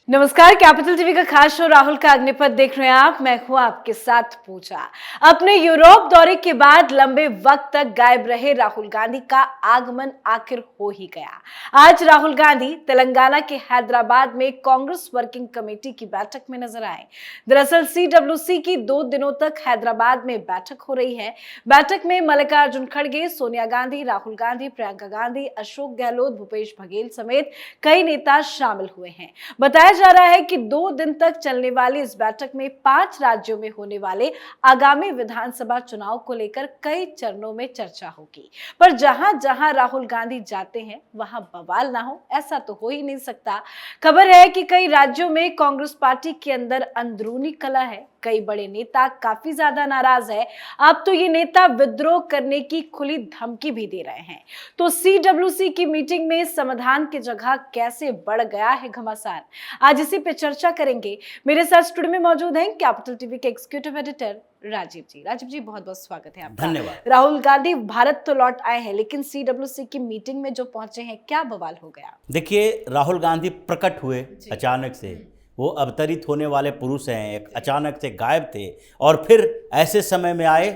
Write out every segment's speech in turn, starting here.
नमस्कार, capital TV का खास शो राहुल का अग्निपथ देख रहे हैं आप। मैं हूं आपके साथ पूजा। अपने यूरोप दौरे के बाद लंबे वक्त तक गायब रहे राहुल गांधी का आगमन आखिर हो ही गया। आज राहुल गांधी तेलंगाना के हैदराबाद में कांग्रेस वर्किंग कमेटी की बैठक में नजर आए। दरअसल CWC की 2 दिनों तक हैदराबाद में बैठक हो रही है। बैठक में मल्लिकार्जुन खड़गे, सोनिया गांधी, राहुल गांधी, प्रियंका गांधी, अशोक गहलोत, भूपेश बघेल समेत कई नेता शामिल हुए हैं। बताया जा रहा है कि 2 दिन तक चलने वाली इस बैठक में 5 राज्यों में होने वाले आगामी विधानसभा चुनाव को लेकर कई चरणों में चर्चा होगी। पर जहां जहां राहुल गांधी जाते हैं वहां बवाल ना हो, ऐसा तो हो ही नहीं सकता। खबर है कि कई राज्यों में कांग्रेस पार्टी के अंदर अंदरूनी कलह है। कई बड़े नेता काफी ज्यादा नाराज है। अब तो ये नेता विद्रोह करने की खुली धमकी भी दे रहे हैं। तो CWC की मीटिंग में समाधान की जगह कैसे बढ़ गया है घमासान, आज इसी पे चर्चा करेंगे। मेरे साथ स्टूडियो में मौजूद हैं कैपिटल टीवी के एग्जीक्यूटिव एडिटर राजीव जी। राजीव जी, बहुत बहुत स्वागत है आपका। धन्यवाद। राहुल गांधी भारत तो लौट आए हैं, लेकिन CWC की मीटिंग में जो पहुंचे हैं, क्या बवाल हो गया? देखिए, राहुल गांधी प्रकट हुए अचानक से। वो अवतरित होने वाले पुरुष हैं, एक अचानक से गायब थे और फिर ऐसे समय में आए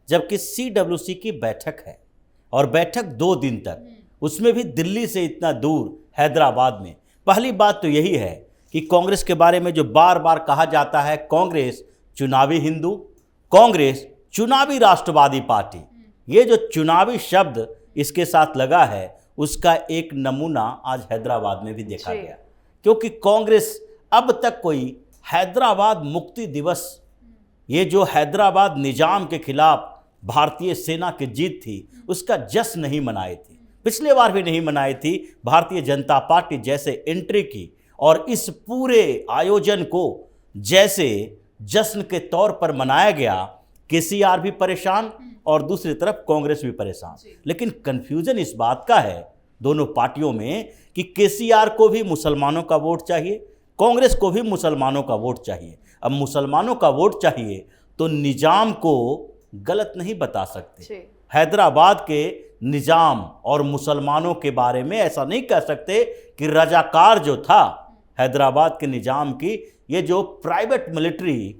जबकि CWC की बैठक है और बैठक 2 दिन तक, उसमें भी दिल्ली से इतना दूर हैदराबाद में। पहली बात तो यही है कि कांग्रेस के बारे में जो बार बार कहा जाता है, कांग्रेस चुनावी हिंदू, कांग्रेस चुनावी राष्ट्रवादी पार्टी, ये जो चुनावी शब्द इसके साथ लगा है उसका एक नमूना आज हैदराबाद में भी देखा गया। क्योंकि कांग्रेस अब तक कोई हैदराबाद मुक्ति दिवस, ये जो हैदराबाद निजाम के खिलाफ भारतीय सेना की जीत थी, उसका जश्न नहीं मनाई थी। पिछले बार भी नहीं मनाई थी। भारतीय जनता पार्टी जैसे एंट्री की और इस पूरे आयोजन को जैसे जश्न के तौर पर मनाया गया, KCR भी परेशान और दूसरी तरफ कांग्रेस भी परेशान। लेकिन कंफ्यूजन इस बात का है दोनों पार्टियों में कि KCR को भी मुसलमानों का वोट चाहिए, कांग्रेस को भी मुसलमानों का वोट चाहिए। अब मुसलमानों का वोट चाहिए तो निजाम को गलत नहीं बता सकते। हैदराबाद के निजाम और मुसलमानों के बारे में ऐसा नहीं कह सकते कि रजाकार जो था हैदराबाद के निजाम की, ये जो प्राइवेट मिलिट्री,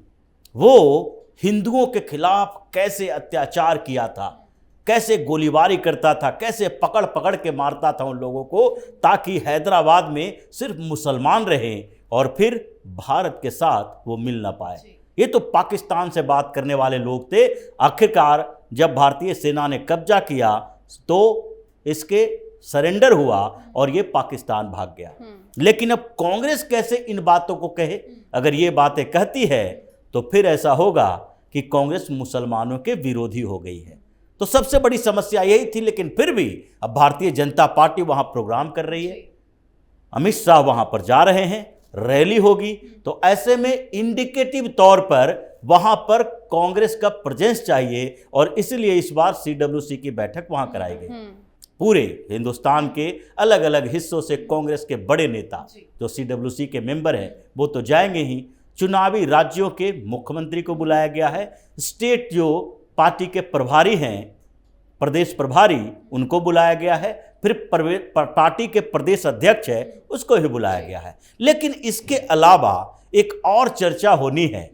वो हिंदुओं के खिलाफ कैसे अत्याचार किया था, कैसे गोलीबारी करता था, कैसे पकड़ पकड़ के मारता था उन लोगों को, ताकि हैदराबाद में सिर्फ मुसलमान रहें और फिर भारत के साथ वो मिल ना पाए। ये तो पाकिस्तान से बात करने वाले लोग थे। आखिरकार जब भारतीय सेना ने कब्जा किया तो इसके सरेंडर हुआ और ये पाकिस्तान भाग गया। लेकिन अब कांग्रेस कैसे इन बातों को कहे? अगर ये बातें कहती है तो फिर ऐसा होगा कि कांग्रेस मुसलमानों के विरोधी हो गई है। तो सबसे बड़ी समस्या यही थी। लेकिन फिर भी अब भारतीय जनता पार्टी वहां प्रोग्राम कर रही है, अमित शाह वहां पर जा रहे हैं, रैली होगी, तो ऐसे में इंडिकेटिव तौर पर वहां पर कांग्रेस का प्रेजेंस चाहिए और इसलिए इस बार CWC की बैठक वहां कराई गई। पूरे हिंदुस्तान के अलग अलग हिस्सों से कांग्रेस के बड़े नेता जो CWC के मेंबर हैं वो तो जाएंगे ही। चुनावी राज्यों के मुख्यमंत्री को बुलाया गया है, स्टेट जो पार्टी के प्रभारी हैं, प्रदेश प्रभारी, उनको बुलाया गया है, फिर पार्टी के प्रदेश अध्यक्ष है उसको भी बुलाया गया है। लेकिन इसके अलावा एक और चर्चा होनी है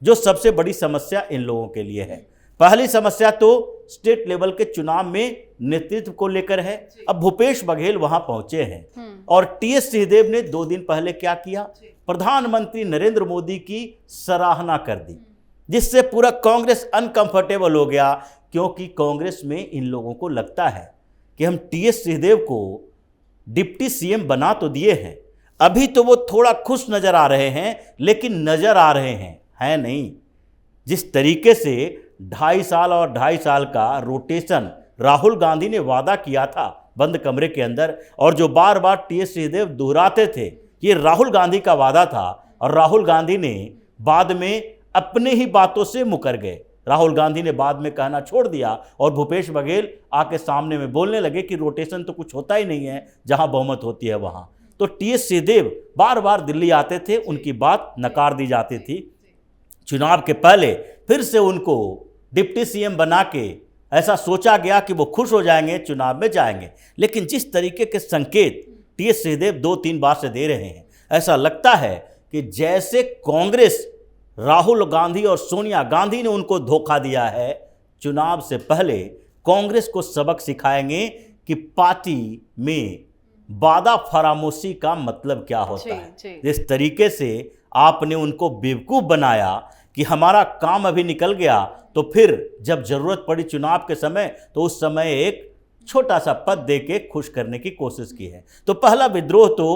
जो सबसे बड़ी समस्या इन लोगों के लिए है। पहली समस्या तो स्टेट लेवल के चुनाव में नेतृत्व को लेकर है। अब भूपेश बघेल वहां पहुंचे हैं और TS सिंहदेव ने 2 दिन पहले क्या किया, प्रधानमंत्री नरेंद्र मोदी की सराहना कर दी, जिससे पूरा कांग्रेस अनकंफर्टेबल हो गया। क्योंकि कांग्रेस में इन लोगों को लगता है कि हम TS सिंहदेव को डिप्टी CM बना तो दिए हैं, अभी तो वो थोड़ा खुश नजर आ रहे हैं, लेकिन नजर आ रहे हैं नहीं। जिस तरीके से 2.5 साल और 2.5 साल का रोटेशन राहुल गांधी ने वादा किया था बंद कमरे के अंदर, और जो बार बार TS सिंहदेव दोहराते थे ये राहुल गांधी का वादा था, और राहुल गांधी ने बाद में अपने ही बातों से मुकर गए। राहुल गांधी ने बाद में कहना छोड़ दिया और भूपेश बघेल आके सामने में बोलने लगे कि रोटेशन तो कुछ होता ही नहीं है, जहां बहुमत होती है वहां। तो TS सिंहदेव बार बार दिल्ली आते थे, उनकी बात नकार दी जाती थी। चुनाव के पहले फिर से उनको डिप्टी CM बना के ऐसा सोचा गया कि वो खुश हो जाएंगे, चुनाव में जाएंगे। लेकिन जिस तरीके के संकेत TS सिंहदेव 2-3 बार से दे रहे हैं, ऐसा लगता है कि जैसे कांग्रेस, राहुल गांधी और सोनिया गांधी ने उनको धोखा दिया है, चुनाव से पहले कांग्रेस को सबक सिखाएंगे कि पार्टी में वादा फरामोशी का मतलब क्या होता है। इस तरीके से आपने उनको बेवकूफ़ बनाया कि हमारा काम अभी निकल गया, तो फिर जब जरूरत पड़ी चुनाव के समय तो उस समय एक छोटा सा पद दे के खुश करने की कोशिश की है। तो पहला विद्रोह तो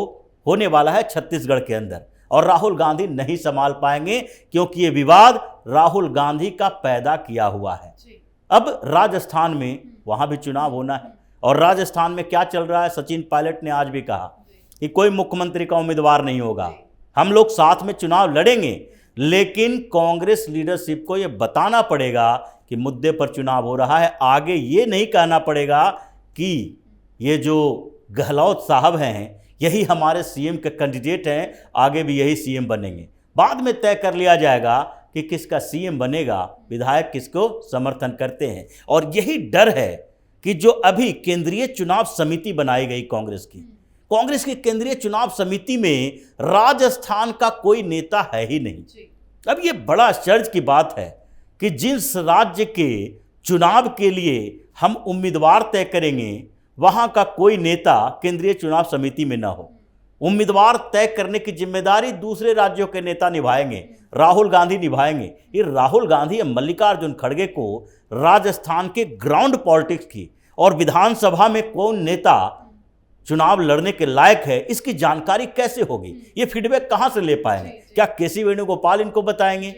होने वाला है छत्तीसगढ़ के अंदर, और राहुल गांधी नहीं संभाल पाएंगे क्योंकि ये विवाद राहुल गांधी का पैदा किया हुआ है। अब राजस्थान में वहां भी चुनाव होना है, और राजस्थान में क्या चल रहा है, सचिन पायलट ने आज भी कहा कि कोई मुख्यमंत्री का उम्मीदवार नहीं होगा, हम लोग साथ में चुनाव लड़ेंगे, लेकिन कांग्रेस लीडरशिप को यह बताना पड़ेगा कि मुद्दे पर चुनाव हो रहा है। आगे ये नहीं कहना पड़ेगा कि ये जो गहलोत साहब हैं यही हमारे सीएम के कैंडिडेट हैं, आगे भी यही सीएम बनेंगे। बाद में तय कर लिया जाएगा कि किसका सीएम बनेगा, विधायक किसको समर्थन करते हैं। और यही डर है कि जो अभी केंद्रीय चुनाव समिति बनाई गई कांग्रेस की केंद्रीय चुनाव समिति में राजस्थान का कोई नेता है ही नहीं। अब ये बड़ा आश्चर्य की बात है कि जिस राज्य के चुनाव के लिए हम उम्मीदवार तय करेंगे वहां का कोई नेता केंद्रीय चुनाव समिति में ना हो। उम्मीदवार तय करने की जिम्मेदारी दूसरे राज्यों के नेता निभाएंगे, राहुल गांधी निभाएंगे। ये राहुल गांधी मल्लिकार्जुन खड़गे को राजस्थान के ग्राउंड पॉलिटिक्स की और विधानसभा में कौन नेता चुनाव लड़ने के लायक है इसकी जानकारी कैसे होगी, ये फीडबैक कहां से ले पाएंगे? क्या केसी वेणुगोपाल इनको बताएंगे?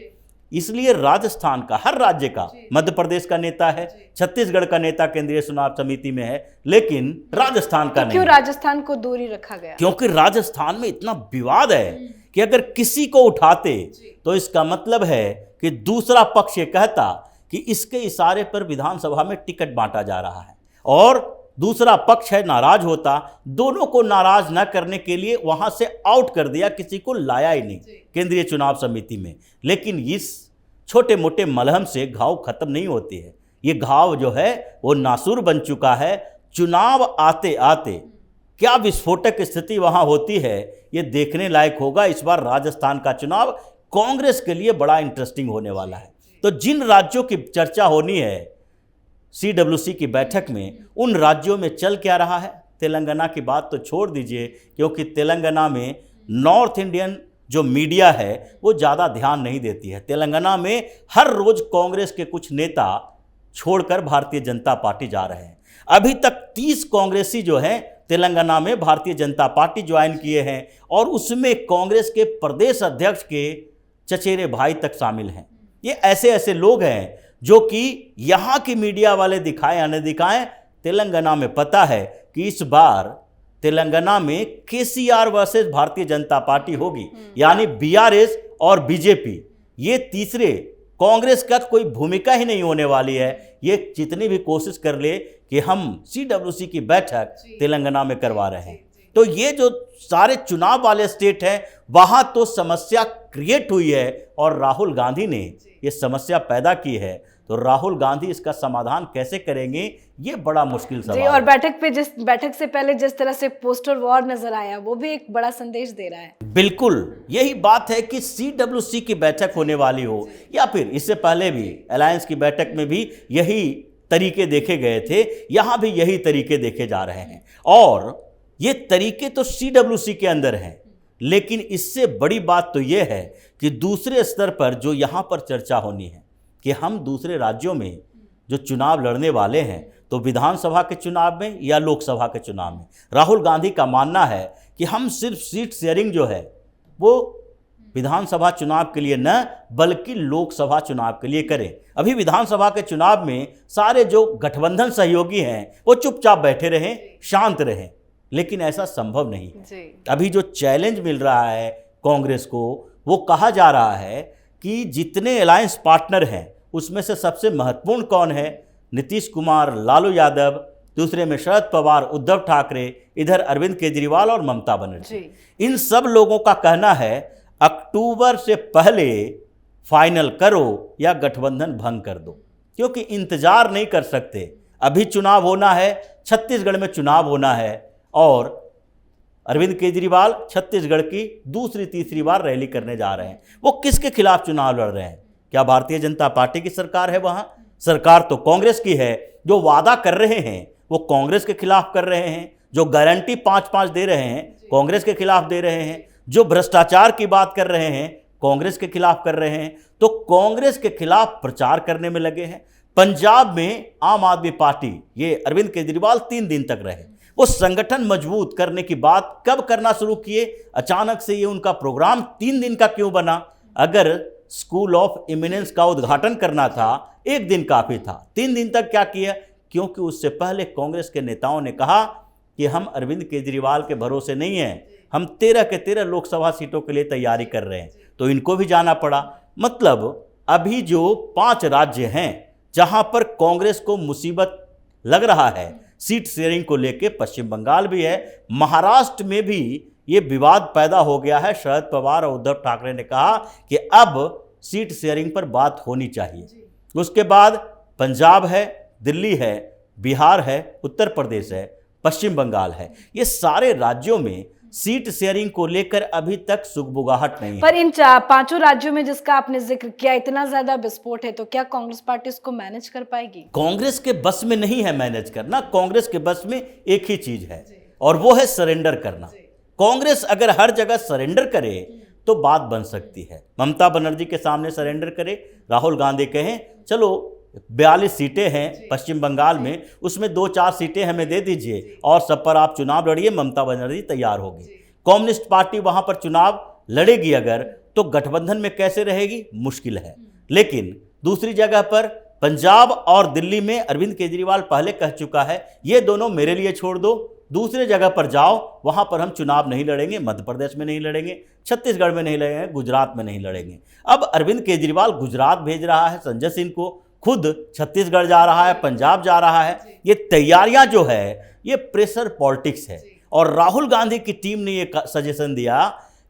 इसलिए राजस्थान का, हर राज्य का, मध्य प्रदेश का नेता है, छत्तीसगढ़ का नेता केंद्रीय चुनाव समिति में है, लेकिन राजस्थान का नहीं। क्यों राजस्थान को दूरी रखा गया? क्योंकि राजस्थान में इतना विवाद है कि अगर किसी को उठाते तो इसका मतलब है कि दूसरा पक्ष ये कहता कि इसके इशारे पर विधानसभा में टिकट बांटा जा रहा है, और दूसरा पक्ष है नाराज होता। दोनों को नाराज न करने के लिए वहां से आउट कर दिया, किसी को लाया ही नहीं केंद्रीय चुनाव समिति में। लेकिन इस छोटे मोटे मलहम से घाव खत्म नहीं होती है, ये घाव जो है वो नासूर बन चुका है। चुनाव आते आते क्या विस्फोटक स्थिति वहां होती है ये देखने लायक होगा। इस बार राजस्थान का चुनाव कांग्रेस के लिए बड़ा इंटरेस्टिंग होने वाला है। तो जिन राज्यों की चर्चा होनी है CWC की बैठक में, उन राज्यों में चल क्या रहा है। तेलंगाना की बात तो छोड़ दीजिए, क्योंकि तेलंगाना में नॉर्थ इंडियन जो मीडिया है वो ज़्यादा ध्यान नहीं देती है। तेलंगाना में हर रोज़ कांग्रेस के कुछ नेता छोड़कर भारतीय जनता पार्टी जा रहे हैं। अभी तक 30 कांग्रेसी जो हैं तेलंगाना में भारतीय जनता पार्टी ज्वाइन किए हैं, और उसमें कांग्रेस के प्रदेश अध्यक्ष के चचेरे भाई तक शामिल हैं। ये ऐसे ऐसे लोग हैं जो कि यहाँ की मीडिया वाले दिखाएं या न दिखाएं, तेलंगाना में पता है कि इस बार तेलंगाना में KCR versus Bharatiya Janata party होगी, यानी BRS और BJP, ये तीसरे कांग्रेस का कोई भूमिका ही नहीं होने वाली है। ये जितनी भी कोशिश कर ले कि हम CWC की बैठक तेलंगाना में करवा रहे हैं, तो ये जो सारे चुनाव वाले स्टेट हैं वहाँ तो समस्या क्रिएट हुई है, और राहुल गांधी ने ये समस्या पैदा की है। तो राहुल गांधी इसका समाधान कैसे करेंगे, ये बड़ा मुश्किल सवाल है। और बैठक से पहले जिस तरह से पोस्टर वॉर नजर आया, वो भी एक बड़ा संदेश दे रहा है। बिल्कुल यही बात है कि CWC की बैठक होने वाली हो, या फिर इससे पहले भी अलायंस की बैठक में भी यही तरीके देखे गए थे, यहां भी यही तरीके देखे जा रहे हैं। और ये तरीके तो CWC के अंदर हैं, लेकिन इससे बड़ी बात तो यह है कि दूसरे स्तर पर जो यहाँ पर चर्चा होनी है कि हम दूसरे राज्यों में जो चुनाव लड़ने वाले हैं, तो विधानसभा के चुनाव में या लोकसभा के चुनाव में, राहुल गांधी का मानना है कि हम सिर्फ सीट शेयरिंग जो है वो विधानसभा चुनाव के लिए न बल्कि लोकसभा चुनाव के लिए करें। अभी विधानसभा के चुनाव में सारे जो गठबंधन सहयोगी हैं वो चुपचाप बैठे रहें, शांत रहें, लेकिन ऐसा संभव नहीं है। अभी जो चैलेंज मिल रहा है कांग्रेस को, वो कहा जा रहा है कि जितने अलायंस पार्टनर हैं उसमें से सबसे महत्वपूर्ण कौन है? नीतीश कुमार, लालू यादव, दूसरे में शरद पवार, उद्धव ठाकरे, इधर अरविंद केजरीवाल और ममता बनर्जी। इन सब लोगों का कहना है अक्टूबर से पहले फाइनल करो या गठबंधन भंग कर दो, क्योंकि इंतजार नहीं कर सकते। अभी चुनाव होना है, छत्तीसगढ़ में चुनाव होना है, और अरविंद केजरीवाल छत्तीसगढ़ की दूसरी तीसरी बार रैली करने जा रहे हैं। वो किसके खिलाफ चुनाव लड़ रहे हैं? क्या भारतीय जनता पार्टी की सरकार है? वहां सरकार तो कांग्रेस की है। जो वादा कर रहे हैं वो कांग्रेस के खिलाफ कर रहे हैं। जो गारंटी 5-5 दे रहे हैं कांग्रेस के खिलाफ दे रहे हैं। जो भ्रष्टाचार की बात कर रहे हैं कांग्रेस के खिलाफ कर रहे हैं। तो कांग्रेस के खिलाफ प्रचार करने में लगे हैं। पंजाब में आम आदमी पार्टी, ये अरविंद केजरीवाल 3 दिन तक रहे। वो संगठन मजबूत करने की बात कब करना शुरू किए? अचानक से ये उनका प्रोग्राम 3 दिन का क्यों बना? अगर स्कूल ऑफ इमिनेंस का उद्घाटन करना था 1 दिन काफी था। 3 दिन तक क्या किया? क्योंकि उससे पहले कांग्रेस के नेताओं ने कहा कि हम अरविंद केजरीवाल के भरोसे नहीं हैं, हम 13 के 13 लोकसभा सीटों के लिए तैयारी कर रहे हैं। तो इनको भी जाना पड़ा। मतलब अभी जो 5 राज्य हैं जहां पर कांग्रेस को मुसीबत लग रहा है सीट शेयरिंग को लेके, पश्चिम बंगाल भी है, महाराष्ट्र में भी ये विवाद पैदा हो गया है। शरद पवार और उद्धव ठाकरे ने कहा कि अब सीट शेयरिंग पर बात होनी चाहिए। उसके बाद पंजाब है, दिल्ली है, बिहार है, उत्तर प्रदेश है, पश्चिम बंगाल है। ये सारे राज्यों में सीट शेयरिंग को लेकर अभी तक सुगबुगाहट नहीं है। पर इन 5 राज्यों में जिसका आपने जिक्र किया, इतना ज्यादा विस्फोट है, तो क्या कांग्रेस पार्टी इसको मैनेज कर पाएगी? कांग्रेस के बस में नहीं है मैनेज करना। कांग्रेस के बस में एक ही चीज है और वो है सरेंडर करना। कांग्रेस अगर हर जगह सरेंडर करे तो बात बन सकती है। ममता बनर्जी के सामने सरेंडर करे, राहुल गांधी कहें चलो 42 सीटें हैं पश्चिम बंगाल में, उसमें 2-4 सीटें हमें दे दीजिए और सब पर आप चुनाव लड़िए, ममता बनर्जी तैयार होगी। कम्युनिस्ट पार्टी वहां पर चुनाव लड़ेगी अगर, तो गठबंधन में कैसे रहेगी? मुश्किल है। लेकिन दूसरी जगह पर पंजाब और दिल्ली में अरविंद केजरीवाल पहले कह चुका है ये दोनों मेरे लिए छोड़ दो, दूसरे जगह पर जाओ, वहां पर हम चुनाव नहीं लड़ेंगे। मध्य प्रदेश में नहीं लड़ेंगे, छत्तीसगढ़ में नहीं लड़ेंगे, गुजरात में नहीं लड़ेंगे। अब अरविंद केजरीवाल गुजरात भेज रहा है संजय सिंह को, खुद छत्तीसगढ़ जा रहा है, पंजाब जा रहा है। ये तैयारियां जो है ये प्रेशर पॉलिटिक्स है। और राहुल गांधी की टीम ने ये सजेशन दिया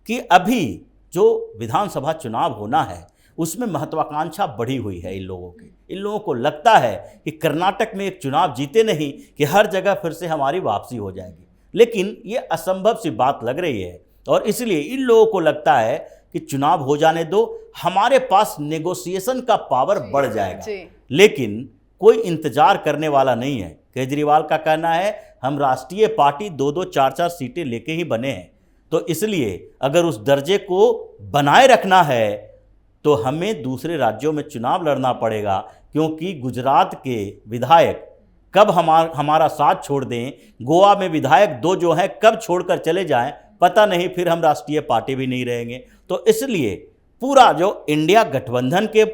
कि अभी जो विधानसभा चुनाव होना है उसमें महत्वाकांक्षा बढ़ी हुई है इन लोगों की। इन लोगों को लगता है कि कर्नाटक में एक चुनाव जीते नहीं कि हर जगह फिर से हमारी वापसी हो जाएगी। लेकिन ये असंभव सी बात लग रही है और इसलिए इन लोगों को लगता है कि चुनाव हो जाने दो, हमारे पास नेगोशिएशन का पावर बढ़ जाएगा। लेकिन कोई इंतजार करने वाला नहीं है। केजरीवाल का कहना है हम राष्ट्रीय पार्टी 2-2, 4-4 सीटें लेके ही बने हैं, तो इसलिए अगर उस दर्जे को बनाए रखना है तो हमें दूसरे राज्यों में चुनाव लड़ना पड़ेगा, क्योंकि गुजरात के विधायक कब हमारा साथ छोड़ दें, गोवा में विधायक 2 जो हैं कब छोड़कर चले जाएं पता नहीं, फिर हम राष्ट्रीय पार्टी भी नहीं रहेंगे। तो इसलिए पूरा जो इंडिया गठबंधन के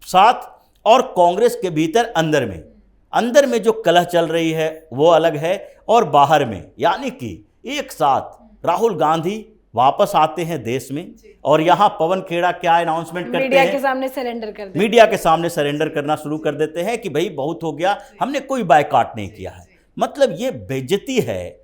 साथ और कांग्रेस के भीतर अंदर में जो कलह चल रही है वो अलग है, और बाहर में यानी कि एक साथ राहुल गांधी वापस आते हैं देश में और यहाँ पवन खेड़ा क्या अनाउंसमेंट करते हैं? मीडिया के सामने सरेंडर कर देते हैं। मीडिया के सामने सरेंडर करना शुरू कर देते हैं कि भाई बहुत हो गया, हमने कोई बायकॉट नहीं किया है। मतलब ये बेइज्जती है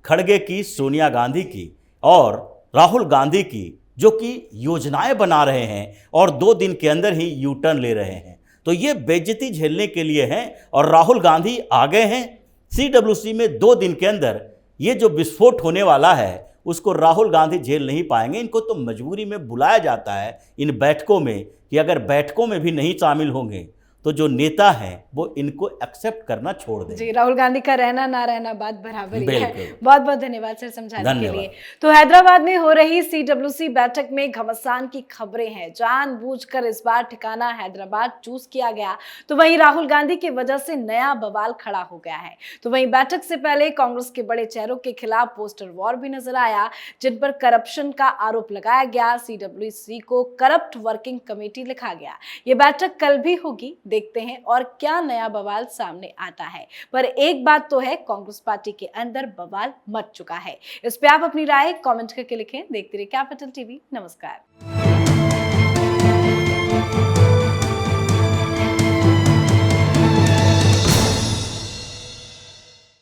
खड़गे की, सोनिया गांधी की और राहुल गांधी की, जो कि योजनाएं बना रहे हैं और 2 दिन के अंदर ही यू टर्न ले रहे हैं। तो ये बेइज्जती झेलने के लिए है और राहुल गांधी आ गए हैं CWC में। 2 दिन के अंदर ये जो विस्फोट होने वाला है उसको राहुल गांधी झेल नहीं पाएंगे। इनको तो मजबूरी में बुलाया जाता है इन बैठकों में कि अगर बैठकों में भी नहीं शामिल होंगे तो जो नेता हैं वो इनको एक्सेप्ट करना छोड़ दें। जी, राहुल गांधी का रहना ना रहना बात बराबर ही है। बहुत बहुत धन्यवाद सर समझाने के लिए। तो हैदराबाद में हो रही CWC बैठक में घमासान की खबरें हैं। जानबूझकर इस बार ठिकाना हैदराबाद चूज किया गया, तो वहीं राहुल गांधी की वजह से नया बवाल खड़ा हो गया है। तो वहीं बैठक से पहले कांग्रेस के बड़े चेहरों के खिलाफ पोस्टर वॉर भी नजर आया, जिन पर करप्शन का आरोप लगाया गया। CWC को करप्ट वर्किंग कमेटी लिखा गया। ये बैठक कल भी होगी, देखते हैं और क्या नया बवाल सामने आता है। पर एक बात तो है, कांग्रेस पार्टी के अंदर बवाल मच चुका है। इस पे आप अपनी राय कमेंट करके लिखें। देखते रहिए कैपिटल टीवी। नमस्कार।